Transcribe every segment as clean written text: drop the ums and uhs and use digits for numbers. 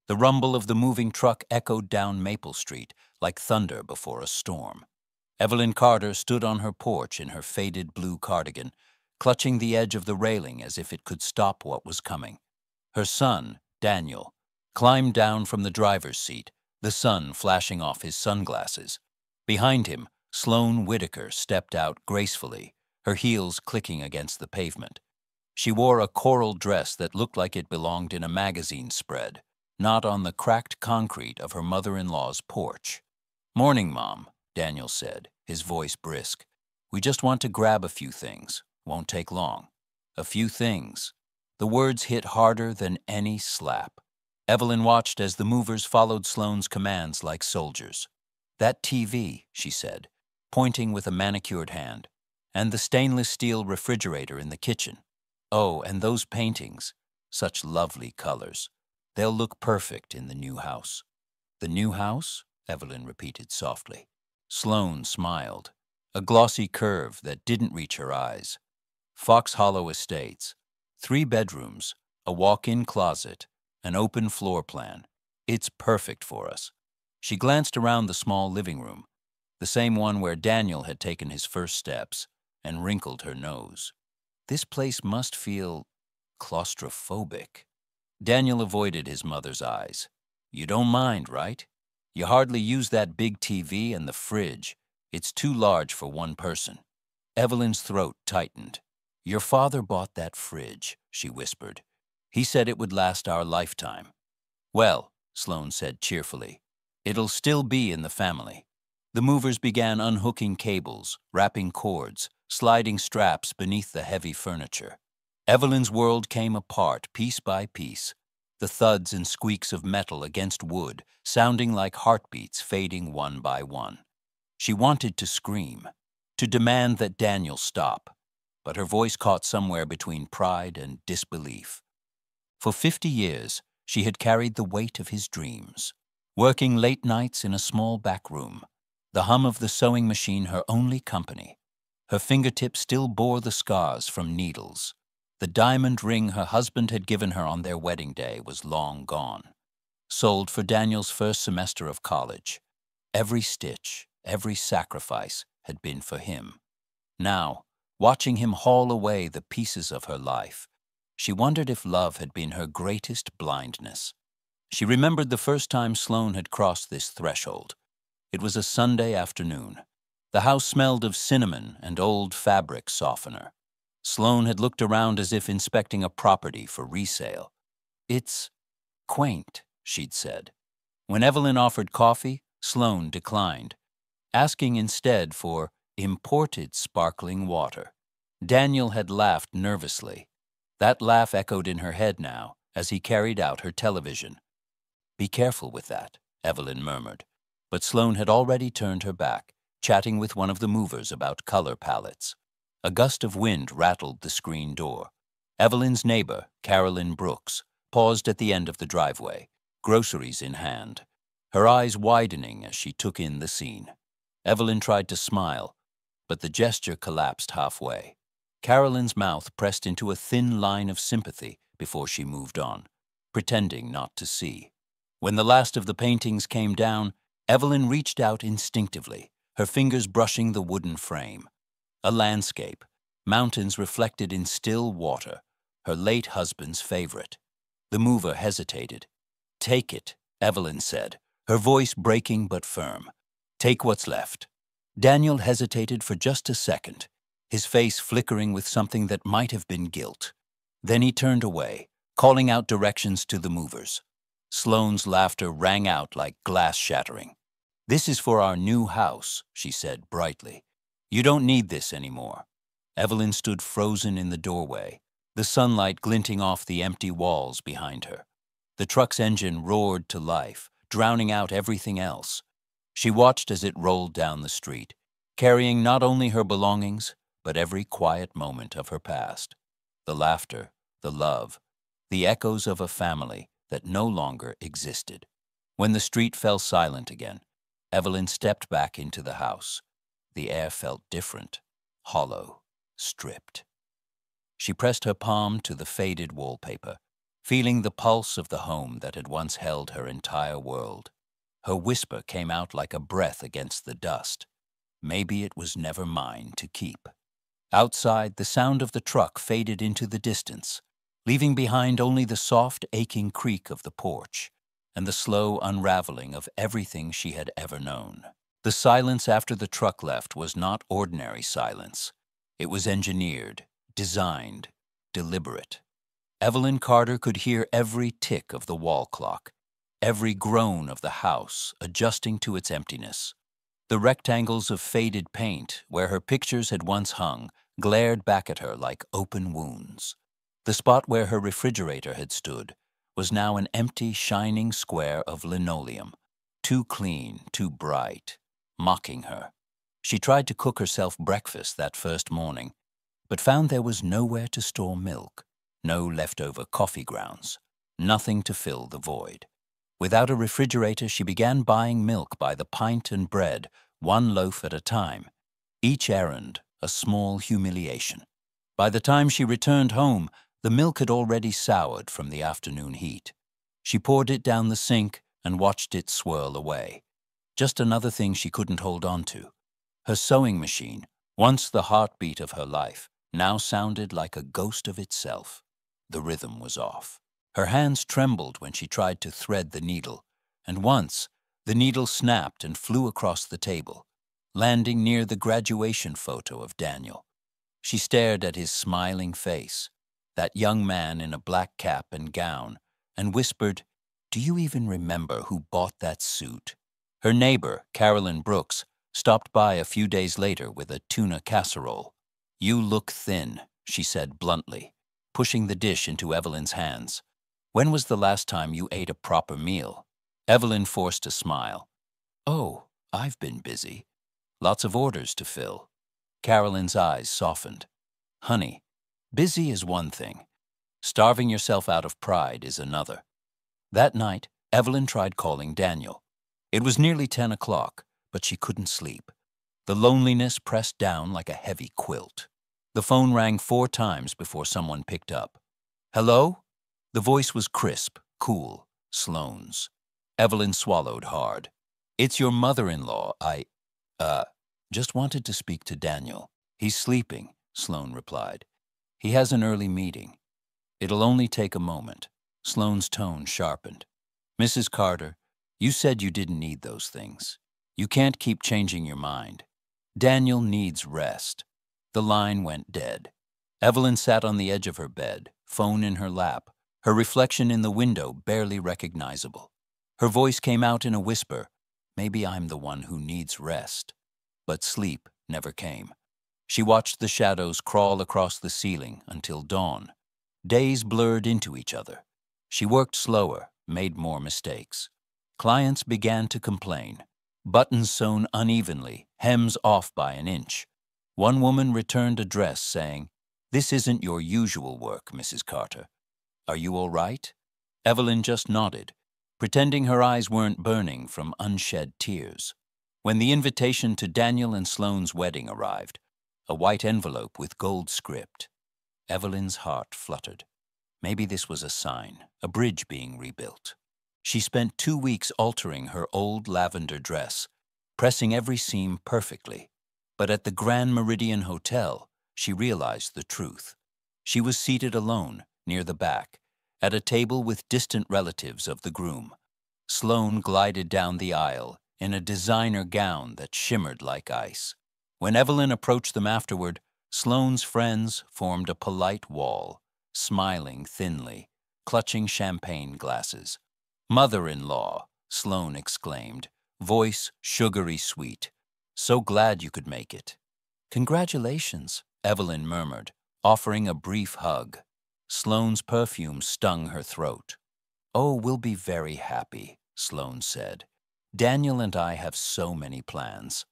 The rumble of the moving truck echoed down Maple Street like thunder before a storm. Evelyn Carter stood on her porch in her faded blue cardigan, clutching the edge of the railing as if it could stop what was coming. Her son, Daniel, climbed down from the driver's seat, the sun flashing off his sunglasses. Behind him, Sloane Whitaker stepped out gracefully, her heels clicking against the pavement. She wore a coral dress that looked like it belonged in a magazine spread, not on the cracked concrete of her mother-in-law's porch. "Morning, Mom," Daniel said, his voice brisk. "We just want to grab a few things. Won't take long." A few things. The words hit harder than any slap. Evelyn watched as the movers followed Sloane's commands like soldiers. "That TV," she said, pointing with a manicured hand, "and the stainless steel refrigerator in the kitchen. Oh, and those paintings. Such lovely colors. They'll look perfect in the new house." "The new house?" Evelyn repeated softly. Sloane smiled, a glossy curve that didn't reach her eyes. "Fox Hollow Estates. 3 bedrooms, a walk-in closet, an open floor plan. It's perfect for us." She glanced around the small living room, the same one where Daniel had taken his first steps, and wrinkled her nose. This place must feel claustrophobic. Daniel avoided his mother's eyes. "You don't mind, right? You hardly use that big TV and the fridge. It's too large for one person." Evelyn's throat tightened. "Your father bought that fridge," she whispered. "He said it would last our lifetime." "Well," Sloane said cheerfully, "it'll still be in the family." The movers began unhooking cables, wrapping cords, sliding straps beneath the heavy furniture. Evelyn's world came apart piece by piece, the thuds and squeaks of metal against wood sounding like heartbeats fading one by one. She wanted to scream, to demand that Daniel stop, but her voice caught somewhere between pride and disbelief. For 50 years, she had carried the weight of his dreams, working late nights in a small back room, the hum of the sewing machine her only company. Her fingertips still bore the scars from needles. The diamond ring her husband had given her on their wedding day was long gone. Sold for Daniel's first semester of college. Every stitch, every sacrifice had been for him. Now, watching him haul away the pieces of her life, she wondered if love had been her greatest blindness. She remembered the first time Sloane had crossed this threshold. It was a Sunday afternoon. The house smelled of cinnamon and old fabric softener. Sloane had looked around as if inspecting a property for resale. "It's quaint," she'd said. When Evelyn offered coffee, Sloane declined, asking instead for imported sparkling water. Daniel had laughed nervously. That laugh echoed in her head now as he carried out her television. "Be careful with that," Evelyn murmured. But Sloane had already turned her back, chatting with one of the movers about color palettes. A gust of wind rattled the screen door. Evelyn's neighbor, Carolyn Brooks, paused at the end of the driveway, groceries in hand, her eyes widening as she took in the scene. Evelyn tried to smile, but the gesture collapsed halfway. Carolyn's mouth pressed into a thin line of sympathy before she moved on, pretending not to see. When the last of the paintings came down, Evelyn reached out instinctively, her fingers brushing the wooden frame. A landscape, mountains reflected in still water, her late husband's favorite. The mover hesitated. "Take it," Evelyn said, her voice breaking but firm. "Take what's left." Daniel hesitated for just a second, his face flickering with something that might have been guilt. Then he turned away, calling out directions to the movers. Sloane's laughter rang out like glass shattering. "This is for our new house," she said brightly. "You don't need this anymore." Evelyn stood frozen in the doorway, the sunlight glinting off the empty walls behind her. The truck's engine roared to life, drowning out everything else. She watched as it rolled down the street, carrying not only her belongings, but every quiet moment of her past. The laughter, the love, the echoes of a family that no longer existed. When the street fell silent again, Evelyn stepped back into the house. The air felt different, hollow, stripped. She pressed her palm to the faded wallpaper, feeling the pulse of the home that had once held her entire world. Her whisper came out like a breath against the dust. Maybe it was never mine to keep. Outside, the sound of the truck faded into the distance, leaving behind only the soft, aching creak of the porch and the slow unraveling of everything she had ever known. The silence after the truck left was not ordinary silence. It was engineered, designed, deliberate. Evelyn Carter could hear every tick of the wall clock, every groan of the house adjusting to its emptiness. The rectangles of faded paint, where her pictures had once hung, glared back at her like open wounds. The spot where her refrigerator had stood was now an empty, shining square of linoleum, too clean, too bright, mocking her. She tried to cook herself breakfast that first morning, but found there was nowhere to store milk, no leftover coffee grounds, nothing to fill the void. Without a refrigerator, she began buying milk by the pint and bread, one loaf at a time, each errand a small humiliation. By the time she returned home, the milk had already soured from the afternoon heat. She poured it down the sink and watched it swirl away. Just another thing she couldn't hold on to. Her sewing machine, once the heartbeat of her life, now sounded like a ghost of itself. The rhythm was off. Her hands trembled when she tried to thread the needle, and once the needle snapped and flew across the table, landing near the graduation photo of Daniel. She stared at his smiling face, that young man in a black cap and gown, and whispered, "Do you even remember who bought that suit?" Her neighbor, Carolyn Brooks, stopped by a few days later with a tuna casserole. "You look thin," she said bluntly, pushing the dish into Evelyn's hands. "When was the last time you ate a proper meal?" Evelyn forced a smile. "Oh, I've been busy. Lots of orders to fill." Carolyn's eyes softened. "Honey, busy is one thing. Starving yourself out of pride is another." That night, Evelyn tried calling Daniel. It was nearly 10 o'clock, but she couldn't sleep. The loneliness pressed down like a heavy quilt. The phone rang 4 times before someone picked up. "Hello?" The voice was crisp, cool, Sloane's. Evelyn swallowed hard. "It's your mother-in-law. Just wanted to speak to Daniel." "He's sleeping," Sloane replied. "He has an early meeting. It'll only take a moment." Sloane's tone sharpened. "Mrs. Carter, you said you didn't need those things. You can't keep changing your mind. Daniel needs rest." The line went dead. Evelyn sat on the edge of her bed, phone in her lap, her reflection in the window barely recognizable. Her voice came out in a whisper, "Maybe I'm the one who needs rest." But sleep never came. She watched the shadows crawl across the ceiling until dawn. Days blurred into each other. She worked slower, made more mistakes. Clients began to complain. Buttons sewn unevenly, hems off by an inch. One woman returned a dress saying, "This isn't your usual work, Mrs. Carter. Are you all right?" Evelyn just nodded, pretending her eyes weren't burning from unshed tears. When the invitation to Daniel and Sloane's wedding arrived, a white envelope with gold script, Evelyn's heart fluttered. Maybe this was a sign, a bridge being rebuilt. She spent 2 weeks altering her old lavender dress, pressing every seam perfectly. But at the Grand Meridian Hotel, she realized the truth. She was seated alone, near the back, at a table with distant relatives of the groom. Sloane glided down the aisle in a designer gown that shimmered like ice. When Evelyn approached them afterward, Sloane's friends formed a polite wall, smiling thinly, clutching champagne glasses. "Mother-in-law," Sloane exclaimed, voice sugary sweet. "So glad you could make it." "Congratulations," Evelyn murmured, offering a brief hug. Sloane's perfume stung her throat. "Oh, we'll be very happy," Sloane said. "Daniel and I have so many plans."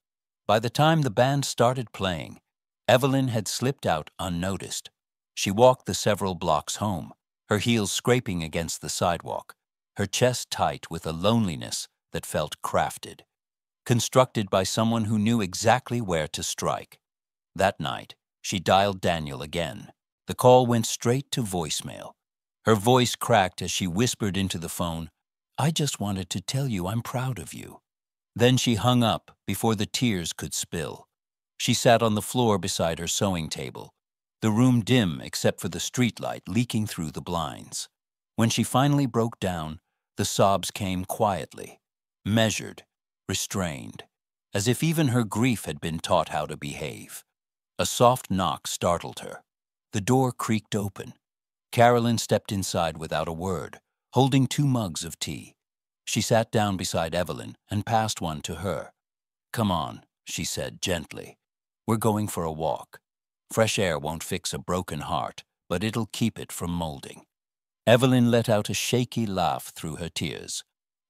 By the time the band started playing, Evelyn had slipped out unnoticed. She walked the several blocks home, her heels scraping against the sidewalk, her chest tight with a loneliness that felt crafted, constructed by someone who knew exactly where to strike. That night, she dialed Daniel again. The call went straight to voicemail. Her voice cracked as she whispered into the phone, "I just wanted to tell you I'm proud of you." Then she hung up before the tears could spill. She sat on the floor beside her sewing table, the room dim except for the streetlight leaking through the blinds. When she finally broke down, the sobs came quietly, measured, restrained, as if even her grief had been taught how to behave. A soft knock startled her. The door creaked open. Carolyn stepped inside without a word, holding 2 mugs of tea. She sat down beside Evelyn and passed one to her. "Come on," she said gently. "We're going for a walk. Fresh air won't fix a broken heart, but it'll keep it from molding." Evelyn let out a shaky laugh through her tears,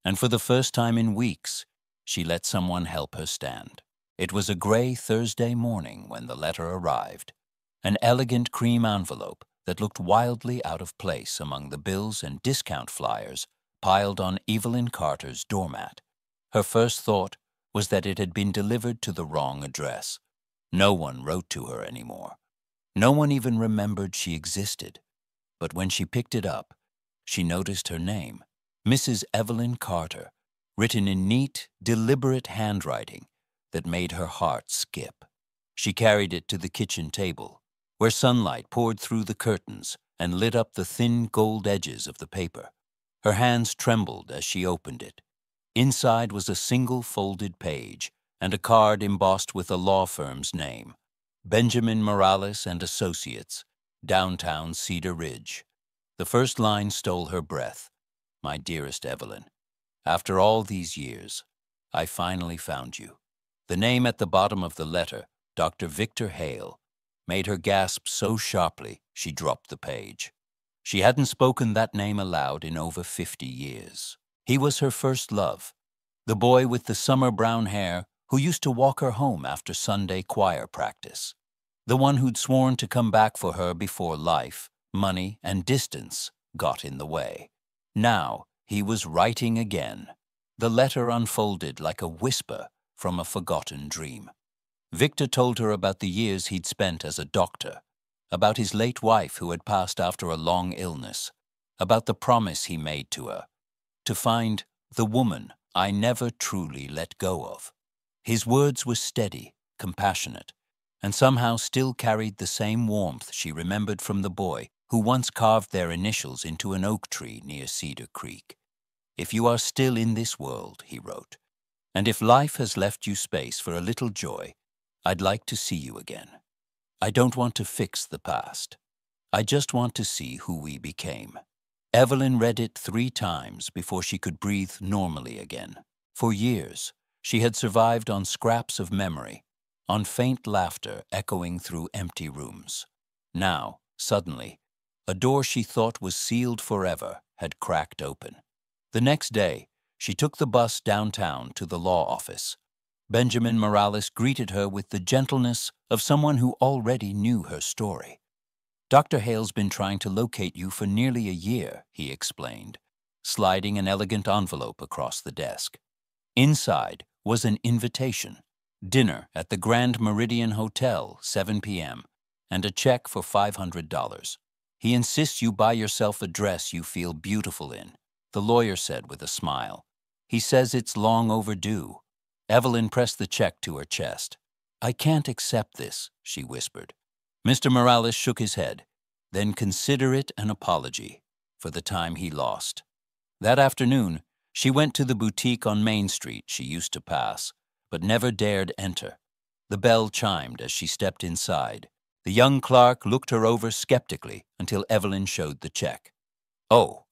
and for the first time in weeks, she let someone help her stand. It was a gray Thursday morning when the letter arrived, an elegant cream envelope that looked wildly out of place among the bills and discount flyers piled on Evelyn Carter's doormat. Her first thought was that it had been delivered to the wrong address. No one wrote to her anymore. No one even remembered she existed. But when she picked it up, she noticed her name, Mrs. Evelyn Carter, written in neat, deliberate handwriting that made her heart skip. She carried it to the kitchen table, where sunlight poured through the curtains and lit up the thin gold edges of the paper. Her hands trembled as she opened it. Inside was a single folded page and a card embossed with a law firm's name, Benjamin Morales and Associates, downtown Cedar Ridge. The first line stole her breath. "My dearest Evelyn, after all these years, I finally found you." The name at the bottom of the letter, Dr. Victor Hale, made her gasp so sharply she dropped the page. She hadn't spoken that name aloud in over 50 years. He was her first love, the boy with the summer brown hair who used to walk her home after Sunday choir practice, the one who'd sworn to come back for her before life, money, and distance got in the way. Now he was writing again. The letter unfolded like a whisper from a forgotten dream. Victor told her about the years he'd spent as a doctor, about his late wife who had passed after a long illness, about the promise he made to her, to find the woman I never truly let go of. His words were steady, compassionate, and somehow still carried the same warmth she remembered from the boy who once carved their initials into an oak tree near Cedar Creek. "If you are still in this world," he wrote, "and if life has left you space for a little joy, I'd like to see you again. I don't want to fix the past. I just want to see who we became." Evelyn read it 3 times before she could breathe normally again. For years, she had survived on scraps of memory, on faint laughter echoing through empty rooms. Now, suddenly, a door she thought was sealed forever had cracked open. The next day, she took the bus downtown to the law office. Benjamin Morales greeted her with the gentleness of someone who already knew her story. "Dr. Hale's been trying to locate you for nearly a year," he explained, sliding an elegant envelope across the desk. Inside was an invitation, dinner at the Grand Meridian Hotel, 7 p.m., and a check for $500. "He insists you buy yourself a dress you feel beautiful in," the lawyer said with a smile. "He says it's long overdue." Evelyn pressed the check to her chest. "I can't accept this," she whispered. Mr. Morales shook his head, then consider it an apology for the time he lost. That afternoon, she went to the boutique on Main Street she used to pass, but never dared enter. The bell chimed as she stepped inside. The young clerk looked her over skeptically until Evelyn showed the check. "Oh,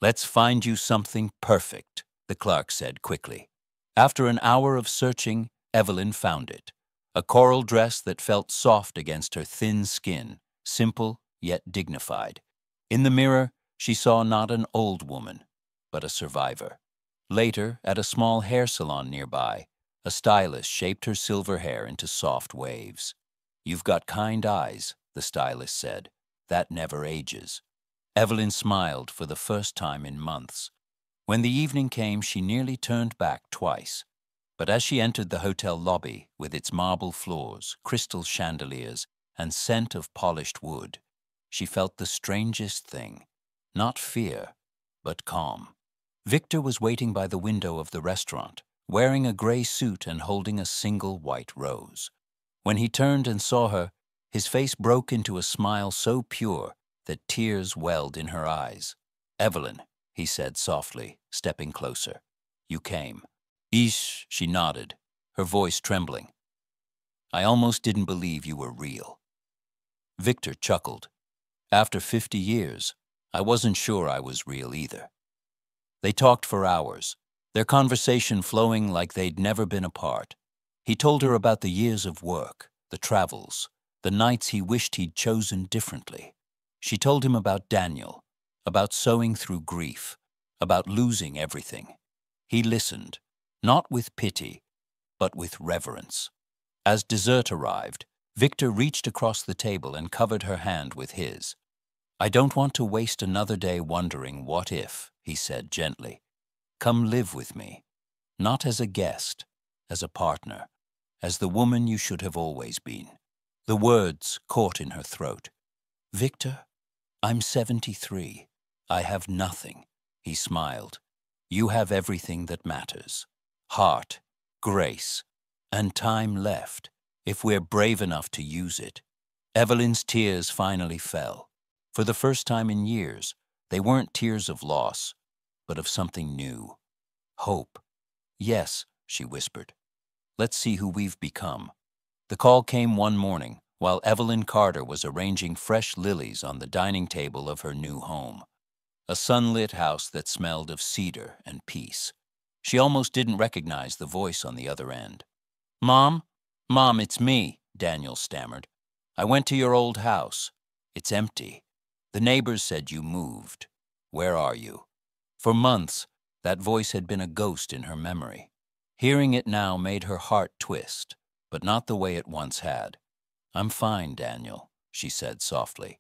let's find you something perfect," the clerk said quickly. After an hour of searching, Evelyn found it. A coral dress that felt soft against her thin skin, simple yet dignified. In the mirror, she saw not an old woman, but a survivor. Later, at a small hair salon nearby, a stylist shaped her silver hair into soft waves. "You've got kind eyes," the stylist said. "That never ages." Evelyn smiled for the first time in months. When the evening came, she nearly turned back twice. But as she entered the hotel lobby with its marble floors, crystal chandeliers, and scent of polished wood, she felt the strangest thing. not fear, but calm. Victor was waiting by the window of the restaurant, wearing a gray suit and holding a single white rose. When he turned and saw her, his face broke into a smile so pure that tears welled in her eyes. "Evelyn," he said softly, stepping closer. "You came." "Ish," she nodded, her voice trembling. "I almost didn't believe you were real." Victor chuckled. "After 50 years, I wasn't sure I was real either." They talked for hours, their conversation flowing like they'd never been apart. He told her about the years of work, the travels, the nights he wished he'd chosen differently. She told him about Daniel, about sewing through grief, about losing everything. He listened, not with pity, but with reverence. As dessert arrived, Victor reached across the table and covered her hand with his. "I don't want to waste another day wondering what if," he said gently. "Come live with me, not as a guest, as a partner, as the woman you should have always been." The words caught in her throat. "Victor, I'm 73. I have nothing," he smiled. "You have everything that matters. Heart, grace, and time left, if we're brave enough to use it." Evelyn's tears finally fell. For the first time in years, they weren't tears of loss, but of something new. Hope. "Yes," she whispered. "Let's see who we've become." The call came one morning while Evelyn Carter was arranging fresh lilies on the dining table of her new home. A sunlit house that smelled of cedar and peace. She almost didn't recognize the voice on the other end. "Mom? Mom, it's me," Daniel stammered. "I went to your old house. It's empty. The neighbors said you moved. Where are you?" For months, that voice had been a ghost in her memory. Hearing it now made her heart twist, but not the way it once had. "I'm fine, Daniel," she said softly.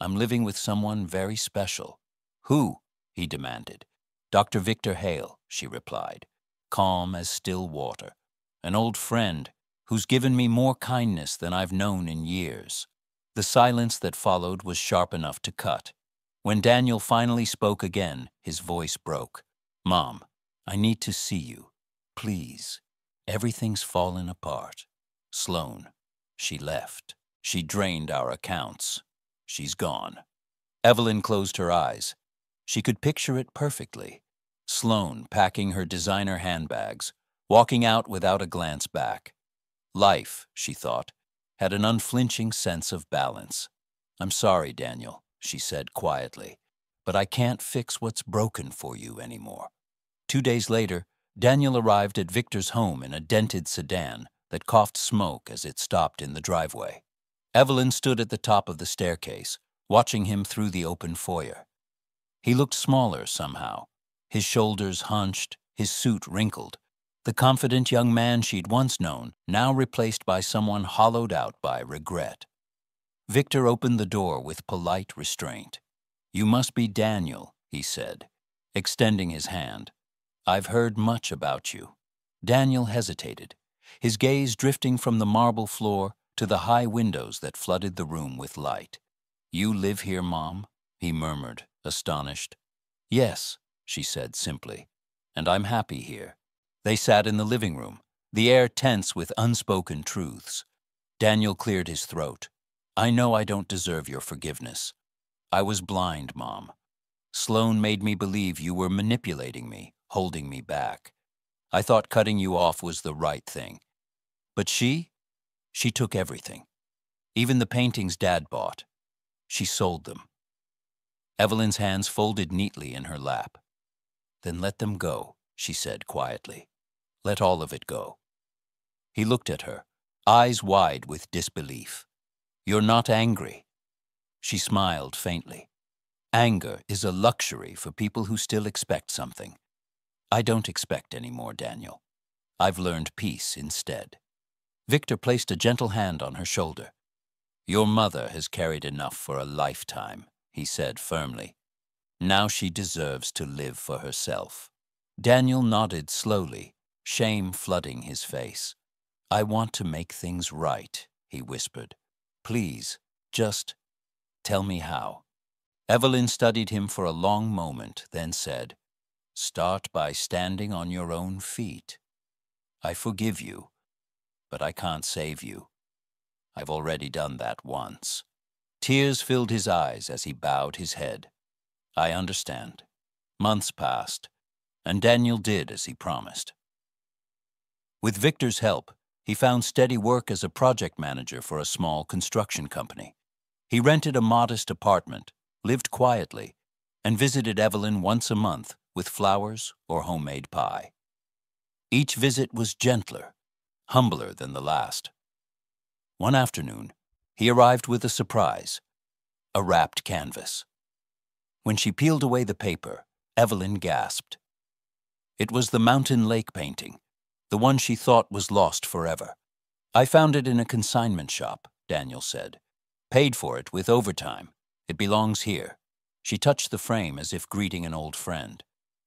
"I'm living with someone very special." "Who?" he demanded. "Dr. Victor Hale," she replied, calm as still water. "An old friend who's given me more kindness than I've known in years." The silence that followed was sharp enough to cut. When Daniel finally spoke again, his voice broke. "Mom, I need to see you. Please. Everything's fallen apart. Sloan. She left. She drained our accounts. She's gone." Evelyn closed her eyes. She could picture it perfectly. Sloan packing her designer handbags, walking out without a glance back. Life, she thought, had an unflinching sense of balance. "I'm sorry, Daniel," she said quietly, "but I can't fix what's broken for you anymore." 2 days later, Daniel arrived at Victor's home in a dented sedan that coughed smoke as it stopped in the driveway. Evelyn stood at the top of the staircase, watching him through the open foyer. He looked smaller somehow, his shoulders hunched, his suit wrinkled. The confident young man she'd once known, now replaced by someone hollowed out by regret. Victor opened the door with polite restraint. "You must be Daniel," he said, extending his hand. "I've heard much about you." Daniel hesitated, his gaze drifting from the marble floor to the high windows that flooded the room with light. "You live here, Mom?" he murmured, astonished. "Yes," she said simply, "and I'm happy here." They sat in the living room, the air tense with unspoken truths. Daniel cleared his throat. "I know I don't deserve your forgiveness. I was blind, Mom. Sloan made me believe you were manipulating me, holding me back. I thought cutting you off was the right thing. But she took everything. Even the paintings Dad bought. She sold them." Evelyn's hands folded neatly in her lap. "Then let them go," she said quietly. "Let all of it go." He looked at her, eyes wide with disbelief. "You're not angry?" She smiled faintly. "Anger is a luxury for people who still expect something. I don't expect any more, Daniel. I've learned peace instead." Victor placed a gentle hand on her shoulder. "Your mother has carried enough for a lifetime," he said firmly. "Now she deserves to live for herself." Daniel nodded slowly, shame flooding his face. "I want to make things right," he whispered. "Please, just tell me how." Evelyn studied him for a long moment, then said, "Start by standing on your own feet. I forgive you, but I can't save you. I've already done that once." Tears filled his eyes as he bowed his head. "I understand." Months passed, and Daniel did as he promised. With Victor's help, he found steady work as a project manager for a small construction company. He rented a modest apartment, lived quietly, and visited Evelyn once a month with flowers or homemade pie. Each visit was gentler, humbler than the last. One afternoon, he arrived with a surprise, a wrapped canvas. When she peeled away the paper, Evelyn gasped. It was the mountain lake painting, the one she thought was lost forever. "I found it in a consignment shop," Daniel said. "Paid for it with overtime. It belongs here." She touched the frame as if greeting an old friend.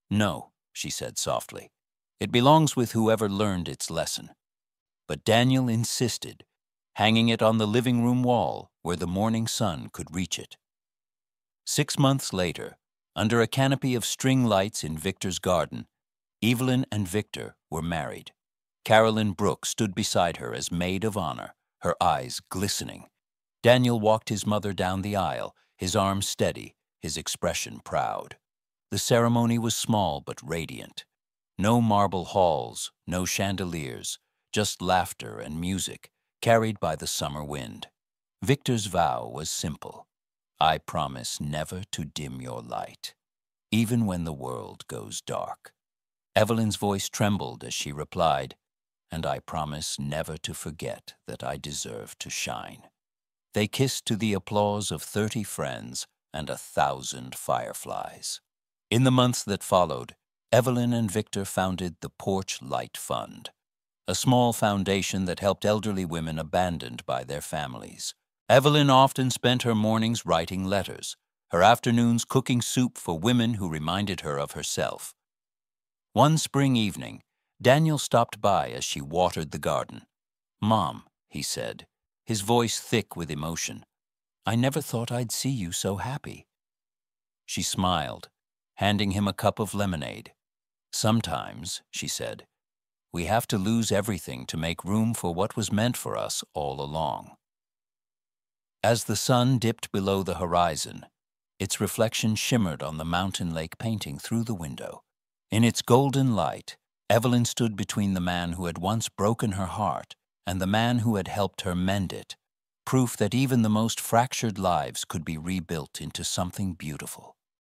"No," she said softly. "It belongs with whoever learned its lesson." But Daniel insisted, hanging it on the living room wall where the morning sun could reach it. 6 months later, under a canopy of string lights in Victor's garden, Evelyn and Victor were married. Carolyn Brooke stood beside her as maid of honor, her eyes glistening. Daniel walked his mother down the aisle, his arm steady, his expression proud. The ceremony was small but radiant. No marble halls, no chandeliers, just laughter and music, carried by the summer wind. Victor's vow was simple. "I promise never to dim your light, even when the world goes dark." Evelyn's voice trembled as she replied, "And I promise never to forget that I deserve to shine." They kissed to the applause of 30 friends and 1,000 fireflies. In the months that followed, Evelyn and Victor founded the Porch Light Fund, a small foundation that helped elderly women abandoned by their families. Evelyn often spent her mornings writing letters, her afternoons cooking soup for women who reminded her of herself. One spring evening, Daniel stopped by as she watered the garden. "Mom," he said, his voice thick with emotion, "I never thought I'd see you so happy." She smiled, handing him a cup of lemonade. "Sometimes," she said, "we have to lose everything to make room for what was meant for us all along." As the sun dipped below the horizon, its reflection shimmered on the mountain lake painting through the window. In its golden light, Evelyn stood between the man who had once broken her heart and the man who had helped her mend it, proof that even the most fractured lives could be rebuilt into something beautiful.